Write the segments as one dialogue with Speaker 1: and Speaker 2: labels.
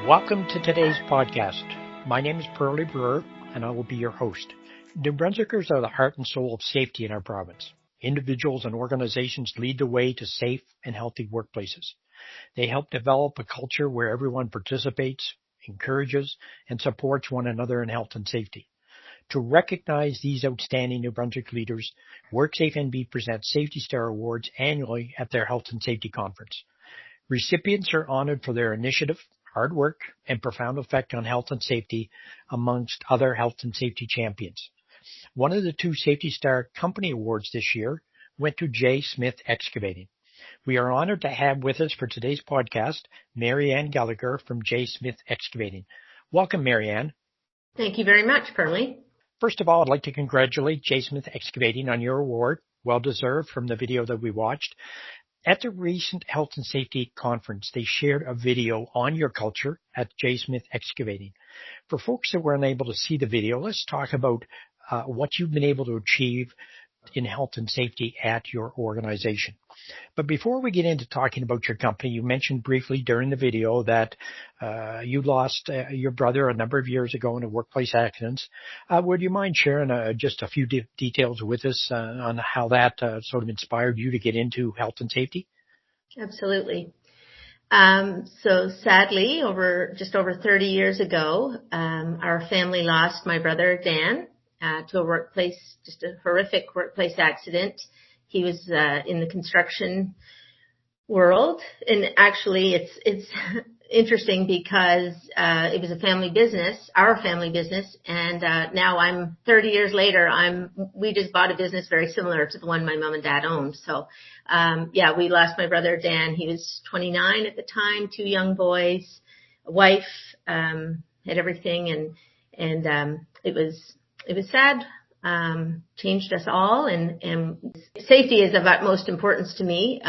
Speaker 1: Welcome to today's podcast. My name is Pearlie Brewer, and I will be your host. New Brunswickers are the heart and soul of safety in our province. Individuals and organizations lead the way to safe and healthy workplaces. They help develop a culture where everyone participates, encourages, and supports one another in health and safety. To recognize these outstanding New Brunswick leaders, WorkSafeNB presents Safety Star Awards annually at their Health and Safety Conference. Recipients are honored for their initiative, hard work, and profound effect on health and safety amongst other health and safety champions. One of the two Safety Star Company Awards this year went to J. Smith Excavating. We are honored to have with us for today's podcast, Marianne Gallagher from J. Smith Excavating. Welcome, Marianne.
Speaker 2: Thank you very much, Pearlie.
Speaker 1: First of all, I'd like to congratulate J. Smith Excavating on your award. Well deserved from the video that we watched. At the recent Health and Safety Conference, they shared a video on your culture at J. Smith Excavating. For folks that were unable to see the video, let's talk about what you've been able to achieve in health and safety at your organization. But before we get into talking about your company, you mentioned briefly during the video that you lost your brother a number of years ago in a workplace accident. Would you mind sharing just a few details with us on how that sort of inspired you to get into health and safety?
Speaker 2: Absolutely. So sadly, just over 30 years ago, our family lost my brother, Dan, to a workplace, just a horrific workplace accident. He was in the construction world, and actually it's interesting because it was a family business, our family business, and now I'm 30 years later, we just bought a business very similar to the one my mom and dad owned. So we lost my brother Dan. He was 29 at the time, 2 young boys, a wife, had everything, and it was sad. Changed us all, and safety is of utmost importance to me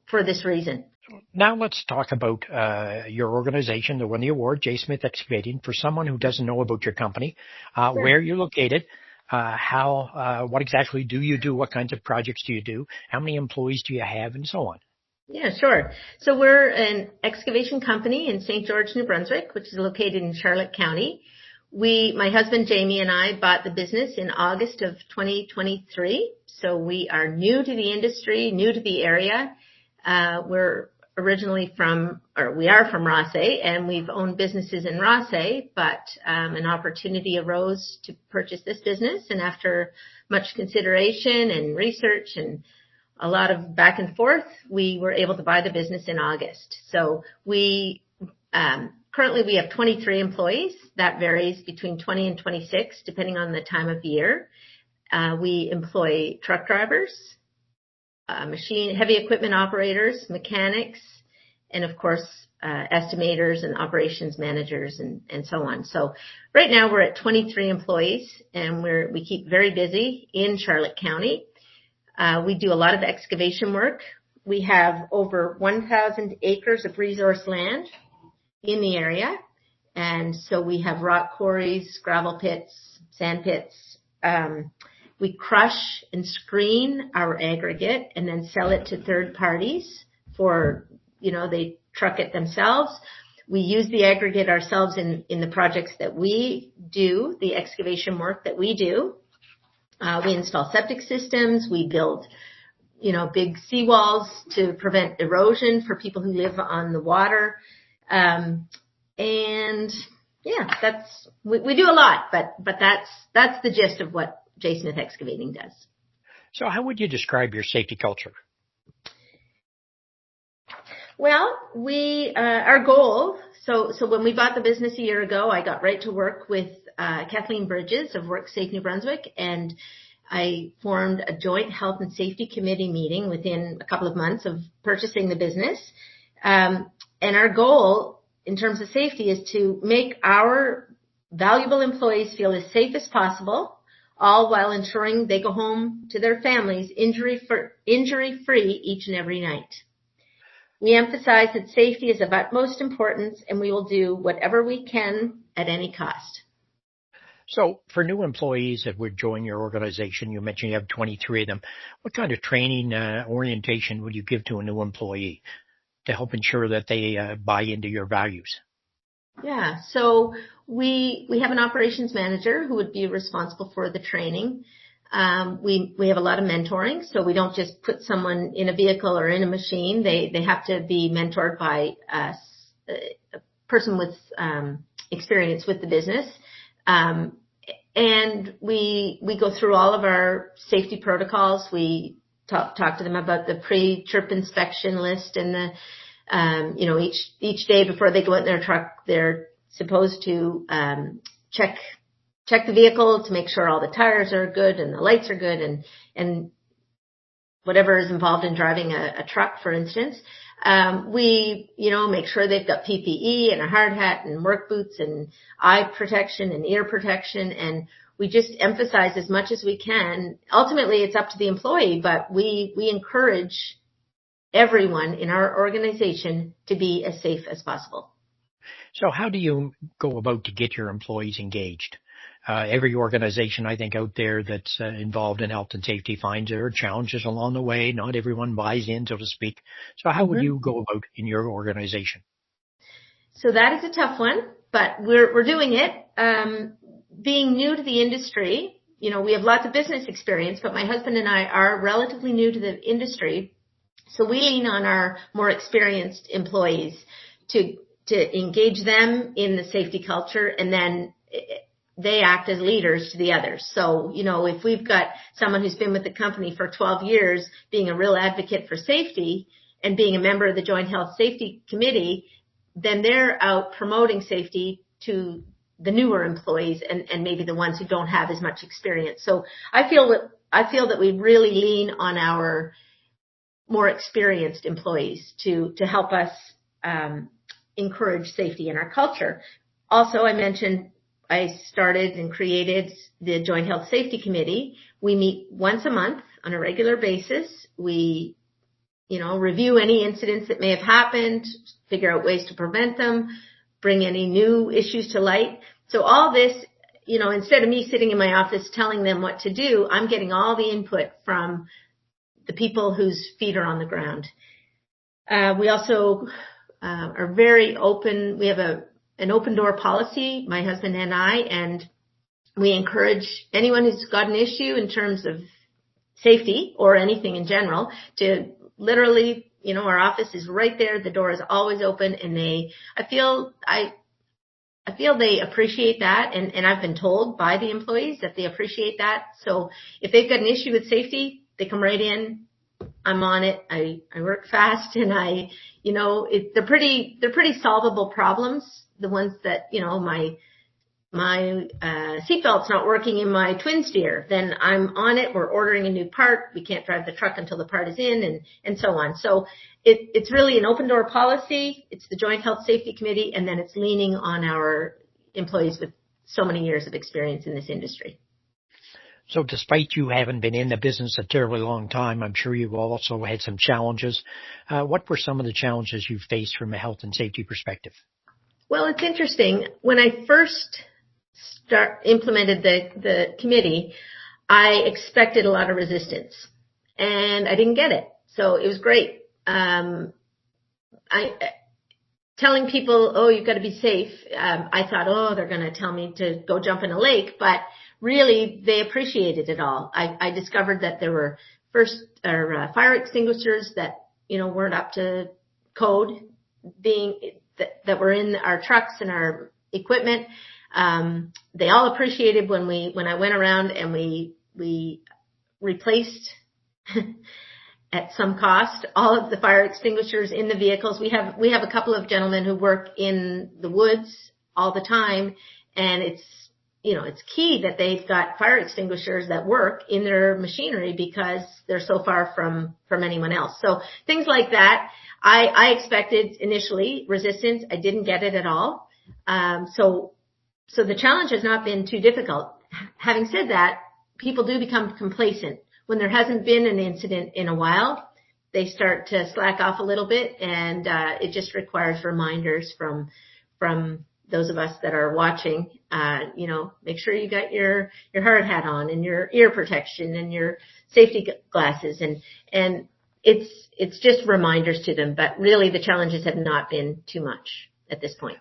Speaker 2: for this reason.
Speaker 1: Now let's talk about your organization that won the award, J. Smith Excavating. For someone who doesn't know about your company, sure. Where you're located, what exactly do you do, what kinds of projects do you do, how many employees do you have, and so on.
Speaker 2: Yeah, sure. So we're an excavation company in St. George, New Brunswick, which is located in Charlotte County. My husband Jamie and I bought the business in August of 2023. So we are new to the industry, new to the area. We're originally we are from Rothesay, and we've owned businesses in Rothesay, but an opportunity arose to purchase this business. And after much consideration and research and a lot of back and forth, we were able to buy the business in August. So currently we have 23 employees. That varies between 20 and 26, depending on the time of year. We employ truck drivers, heavy equipment operators, mechanics, and of course, estimators and operations managers and so on. So right now we're at 23 employees, and we keep very busy in Charlotte County. We do a lot of excavation work. We have over 1,000 acres of resource land in the area. And so we have rock quarries, gravel pits, sand pits. We crush and screen our aggregate and then sell it to third parties they truck it themselves. We use the aggregate ourselves in the projects that we do, the excavation work that we do. We install septic systems. We build, big seawalls to prevent erosion for people who live on the water. We do a lot, but that's the gist of what J. Smith Excavating does.
Speaker 1: So how would you describe your safety culture?
Speaker 2: Well, our goal, so when we bought the business a year ago, I got right to work with Kathleen Bridges of WorkSafe New Brunswick, and I formed a joint health and safety committee meeting within a couple of months of purchasing the business. And our goal in terms of safety is to make our valuable employees feel as safe as possible, all while ensuring they go home to their families injury-free each and every night. We emphasize that safety is of utmost importance, and we will do whatever we can at any cost.
Speaker 1: So for new employees that would join your organization, you mentioned you have 23 of them. What kind of training orientation would you give to a new employee to help ensure that they buy into your values?
Speaker 2: Yeah, so we have an operations manager who would be responsible for the training. We have a lot of mentoring, so we don't just put someone in a vehicle or in a machine. They have to be mentored by a person with experience with the business. And we go through all of our safety protocols. We talk to them about the pre-trip inspection list and the each day before they go in their truck, they're supposed to check the vehicle to make sure all the tires are good and the lights are good and whatever is involved in driving a truck, for instance. We make sure they've got PPE and a hard hat and work boots and eye protection and ear protection. And we just emphasize as much as we can. Ultimately, it's up to the employee, but we encourage everyone in our organization to be as safe as possible.
Speaker 1: So how do you go about to get your employees engaged? Every organization, I think, out there that's involved in health and safety finds there are challenges along the way. Not everyone buys in, so to speak. So how would you go about in your organization?
Speaker 2: So that is a tough one, but we're doing it. Being new to the industry, we have lots of business experience, but my husband and I are relatively new to the industry. So we lean on our more experienced employees to engage them in the safety culture, and then they act as leaders to the others. So, if we've got someone who's been with the company for 12 years, being a real advocate for safety and being a member of the Joint Health Safety Committee, then they're out promoting safety to the newer employees and maybe the ones who don't have as much experience. So I feel that we really lean on our more experienced employees to help us encourage safety in our culture. Also, I mentioned I started and created the Joint Health Safety Committee. We meet once a month on a regular basis. We, review any incidents that may have happened, figure out ways to prevent them, bring any new issues to light. So all this, instead of me sitting in my office telling them what to do, I'm getting all the input from the people whose feet are on the ground. We also are very open. We have an open door policy, my husband and I, and we encourage anyone who's got an issue in terms of safety or anything in general to literally, our office is right there. The door is always open, and I feel they appreciate that, and I've been told by the employees that they appreciate that. So if they've got an issue with safety, they come right in. I'm on it. I work fast, and they're pretty solvable problems. The ones that, my seatbelt's not working in my twin steer, then I'm on it. We're ordering a new part. We can't drive the truck until the part is in, and so on. So it's really an open door policy. It's the Joint Health Safety Committee, and then it's leaning on our employees with so many years of experience in this industry.
Speaker 1: So despite you having been in the business a terribly long time, I'm sure you've also had some challenges. What were some of the challenges you faced from a health and safety perspective?
Speaker 2: Well, it's interesting. When I first implemented the committee, I expected a lot of resistance, and I didn't get it. So it was great. Telling people, oh, you've got to be safe. I thought, oh, they're going to tell me to go jump in a lake, but really they appreciated it all. I discovered that there were fire extinguishers that, weren't up to code that were in our trucks and our equipment. They all appreciated when I went around and we replaced at some cost all of the fire extinguishers in the vehicles. We have a couple of gentlemen who work in the woods all the time, and it's key that they've got fire extinguishers that work in their machinery because they're so far from anyone else. So things like that. I expected initially resistance. I didn't get it at all. So the challenge has not been too difficult. Having said that, people do become complacent. When there hasn't been an incident in a while, they start to slack off a little bit, and it just requires reminders from those of us that are watching, make sure you got your hard hat on and your ear protection and your safety glasses, and it's just reminders to them. But really, the challenges have not been too much at this point.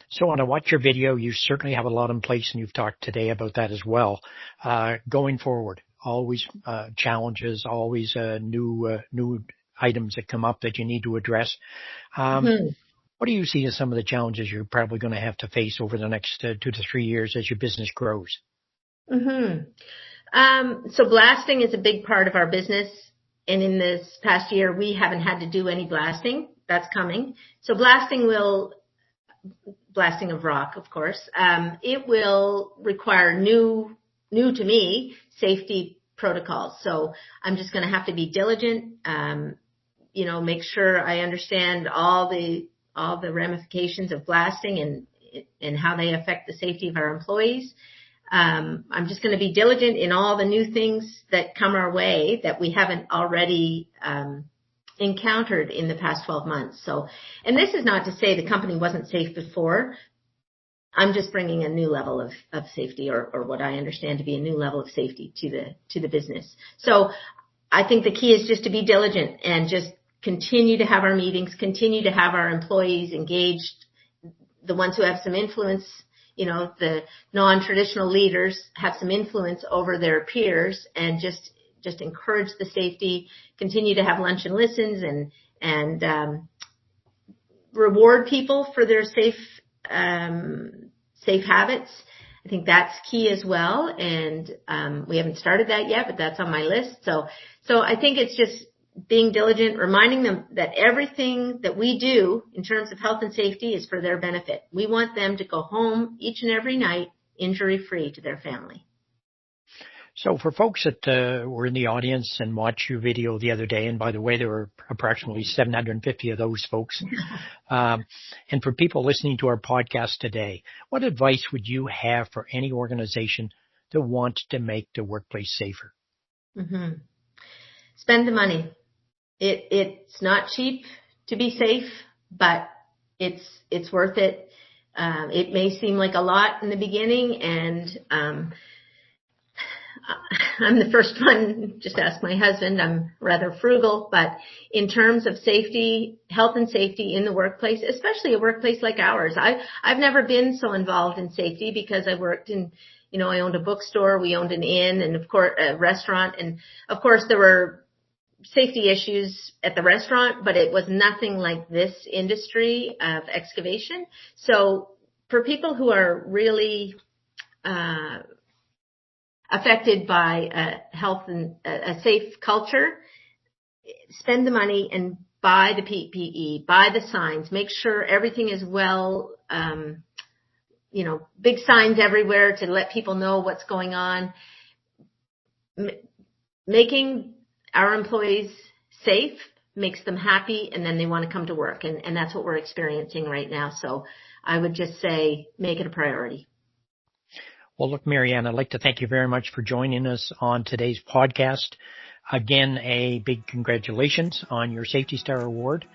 Speaker 1: So when I watch your video, you certainly have a lot in place, and you've talked today about that as well. Going forward, always challenges, always new items that come up that you need to address. What do you see as some of the challenges you're probably going to have to face over the next 2 to 3 years as your business grows?
Speaker 2: So blasting is a big part of our business. And in this past year, we haven't had to do any blasting. That's coming. So blasting of rock, of course. It will require new to me, safety protocols. So I'm just going to have to be diligent, make sure I understand all the ramifications of blasting and how they affect the safety of our employees. I'm just going to be diligent in all the new things that come our way that we haven't already encountered in the past 12 months. So, and this is not to say the company wasn't safe before. I'm just bringing a new level of safety, or what I understand to be a new level of safety to the business. So I think the key is just to be diligent and just continue to have our meetings, continue to have our employees engaged, the ones who have some influence, the non-traditional leaders have some influence over their peers, and just encourage the safety, continue to have lunch and listens, and reward people for their safe habits. I think that's key as well. And we haven't started that yet, but that's on my list. So I think it's just being diligent, reminding them that everything that we do in terms of health and safety is for their benefit. We want them to go home each and every night injury-free to their family.
Speaker 1: So for folks that were in the audience and watched your video the other day, and by the way, there were approximately 750 of those folks, and for people listening to our podcast today, what advice would you have for any organization that wants to make the workplace safer?
Speaker 2: Spend the money. It's not cheap to be safe, but it's worth it. It may seem like a lot in the beginning, and I'm the first one, just ask my husband, I'm rather frugal, but in terms of safety, health and safety in the workplace, especially a workplace like ours, I've never been so involved in safety because I worked in, I owned a bookstore, we owned an inn, and of course a restaurant, and of course there were safety issues at the restaurant, but it was nothing like this industry of excavation. So for people who are really affected by health and a safe culture, spend the money and buy the PPE, buy the signs, make sure everything is well, big signs everywhere to let people know what's going on. Making our employees safe makes them happy, and then they want to come to work. And that's what we're experiencing right now. So I would just say make it a priority.
Speaker 1: Well, look, Marianne, I'd like to thank you very much for joining us on today's podcast. Again, a big congratulations on your Safety Star Award.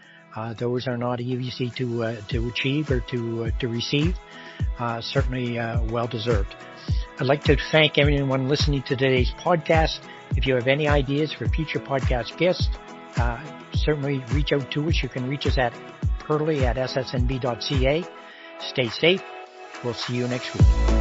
Speaker 1: Those are not easy to achieve or to receive. Certainly well deserved. I'd like to thank everyone listening to today's podcast. If you have any ideas for future podcast guests, certainly reach out to us. You can reach us at pearly@ssnb.ca. Stay safe. We'll see you next week.